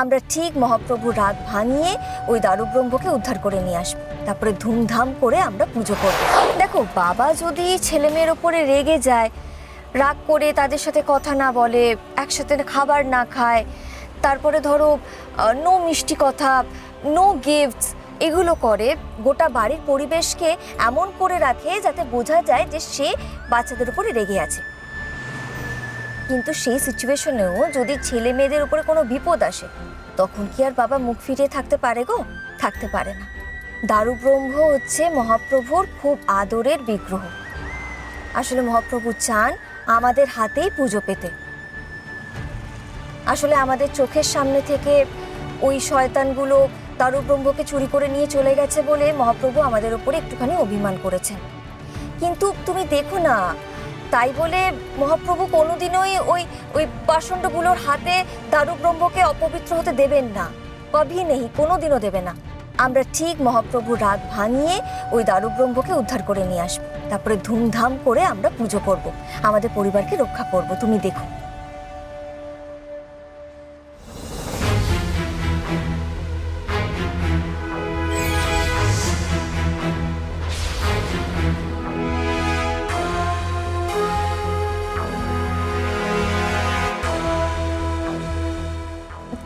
আমরা ঠিক মহাপ্রভুর রাত ভাঙিয়ে ওই দারুব্রহ্মকে উদ্ধার করে নিয়ে আসবো। তারপরে ধুমধাম করে আমরা পুজো করব। দেখো, বাবা যদি ছেলে মেয়ের ওপরে রেগে যায়, রাগ করে তাদের সাথে কথা না বলে, একসাথে খাবার না খায়, তারপরে ধরো নো মিষ্টি কথা, নো গিফটস, এগুলো করে, গোটা বাড়ির পরিবেশকে এমন করে রাখে যাতে বোঝা যায় যে সে বাচ্চাদের উপরে রেগে আছে। কিন্তু সেই সিচুয়েশনেও যদি ছেলে মেয়েদের উপরে কোনো বিপদ আসে, তখন কি আর বাবা মুখ ফিরিয়ে থাকতে পারে গো? থাকতে পারে না। দারুব্রহ্ম হচ্ছে মহাপ্রভুর খুব আদরের বিগ্রহ। আসলে মহাপ্রভু চান আমাদের হাতেই পুজো পেতে। আসলে আমাদের চোখের সামনে থেকে ওই শয়তানগুলো দারুব্রহ্মকে চুরি করে নিয়ে চলে গেছে বলে মহাপ্রভু আমাদের উপরে একটুখানি অভিমান করেছেন। কিন্তু তুমি দেখো না, তাই বলে মহাপ্রভু কোনোদিনই ওই ওই পাষণ্ডগুলোর হাতে দারুব্রহ্মকে অপবিত্র হতে দেবেন না। কভি নেই, কোনোদিনও দেবে না। আমরা ঠিক মহাপ্রভুর রাত ভাঙিয়ে ওই দারুব্রহ্মকে উদ্ধার করে নিয়ে আসবো। তারপরে ধুমধাম করে আমরা পুজো করব, আমাদের পরিবারকে রক্ষা করব। তুমি দেখো।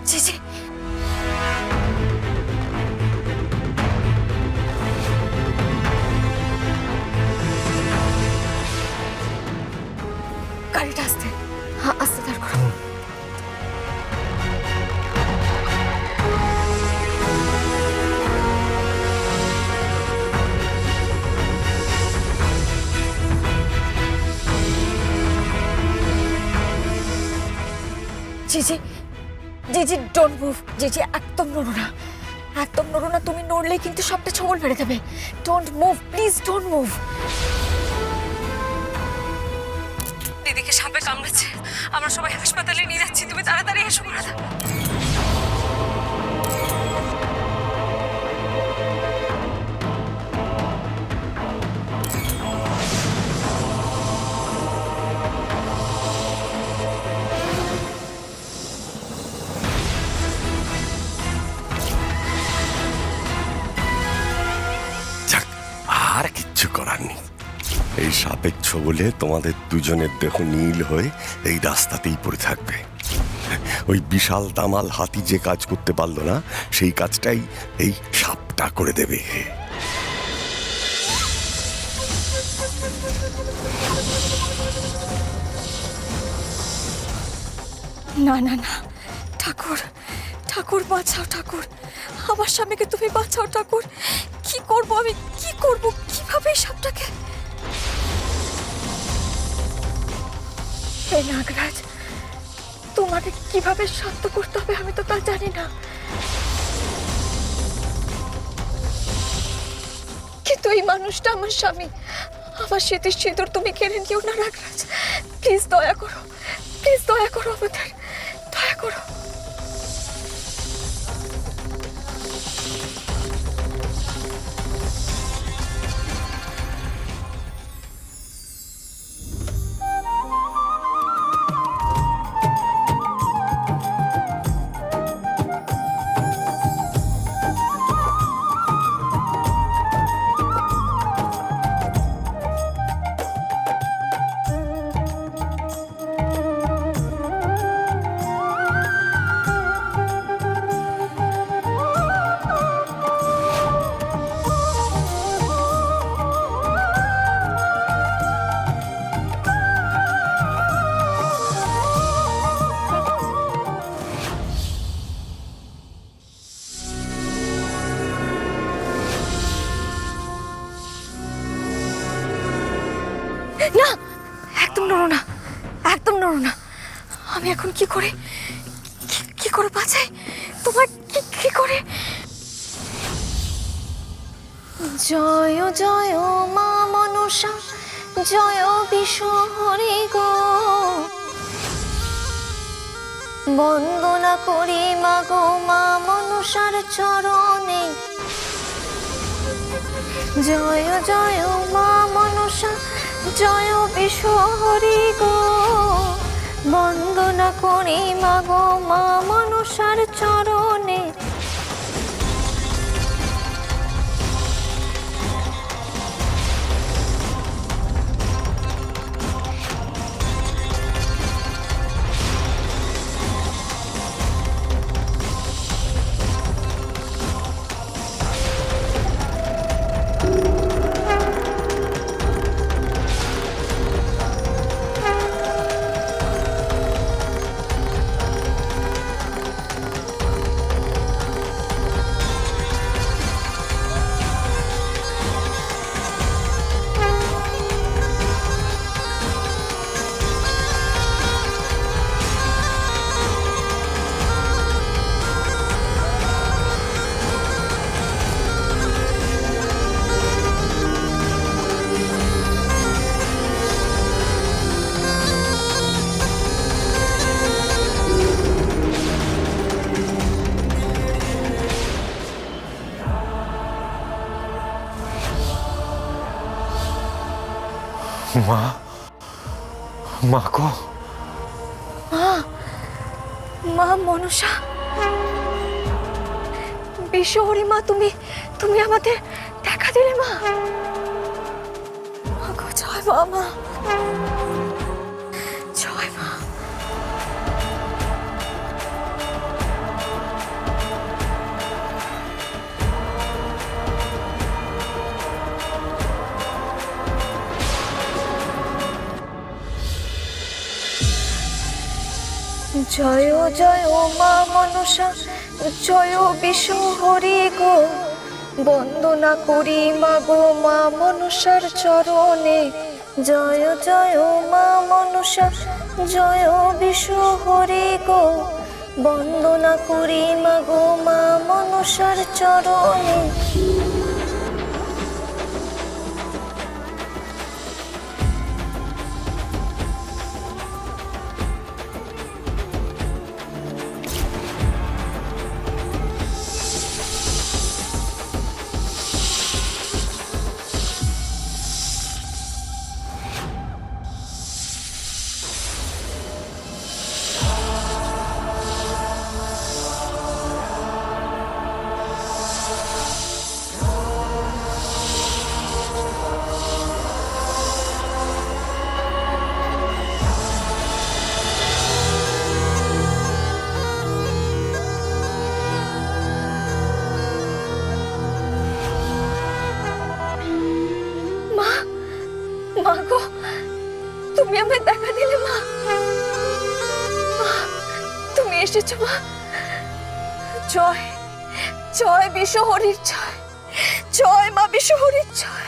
জি জি, গাড়িটা আসতে, হ্যাঁ আস্তে দাঁড় করো। জি জি জি জি, ডোন্ট মুভ। জি জি, একদম নড়ো না, একদম নড়ো না। তুমি নড়লে কিন্তু সবটা ছবল মেরে দেবে। Don't move, please don't move. দিদিকে সাপে কামড়েছে, আমরা সবাই হাসপাতালে নিয়ে যাচ্ছি, তুমি তাড়াতাড়ি এসো। রাধা, যাক, আর কিচ্ছু করার নেই। এই সাপের ছোবলে তোমাদের দুজনের দেহ নীল হয়ে এই রাস্তাতেই পড়ে থাকবে। ওই বিশাল দামাল হাতি যে কাজ করতে পারলো না, সেই কাজটাই এই সাপটা করে দেবে। না না না, ঠাকুর ঠাকুর বাঁচাও, ঠাকুর আমার স্বামীকে তুমি বাঁচাও ঠাকুর। কি করব আমি, কি করব, কিভাবে এই সাপটাকে? হে নাগরাজ, তোমাকে কিভাবে শান্ত করতে হবে আমি তো তা জানি না, কিন্তু এই মানুষটা আমার স্বামী, আমার স্মৃতির সিঁদুর তুমি কেড়ে নিও না নাগরাজ। প্লিজ দয়া করো, প্লিজ দয়া করো আমাদের, দয়া করো। না, একদম নড়ো না, একদম নড়ো না। আমি এখন কি করে, কি করে বাঁচাই তোমার, কি করে? জয় জয় মা মনসা, জয় বিশ্বহরি গো, বন্দনা করি মাগো মা মনসার চরণে। জয় জয় মা মনসা, জয় বিশ্বহরি গো, বন্দনা করি মাগো মা মনসা মনসার চরণে। মা, মা গো, মা মনসা, বিশ্বহরি মা, তুমি তুমি আমাদের দেখা দিলে মা। মা গো, জয় মা, মা জয় মা। জয় জয় মা মনসা, জয় বিশ্বহরি গো, বন্দনা করি মা গো মা মনসার চরণে। জয় জয় মা মনসা, জয় বিশ্বহরি গো, বন্দনা করি মা গো মা মনসার চরণে। মা গো, তুমি আমায় দেখা দিলে মা। মা, তুমি এসেছো মা। জয় জয় বিশ্বহরির জয়, জয় মা বিশ্বহরির জয়।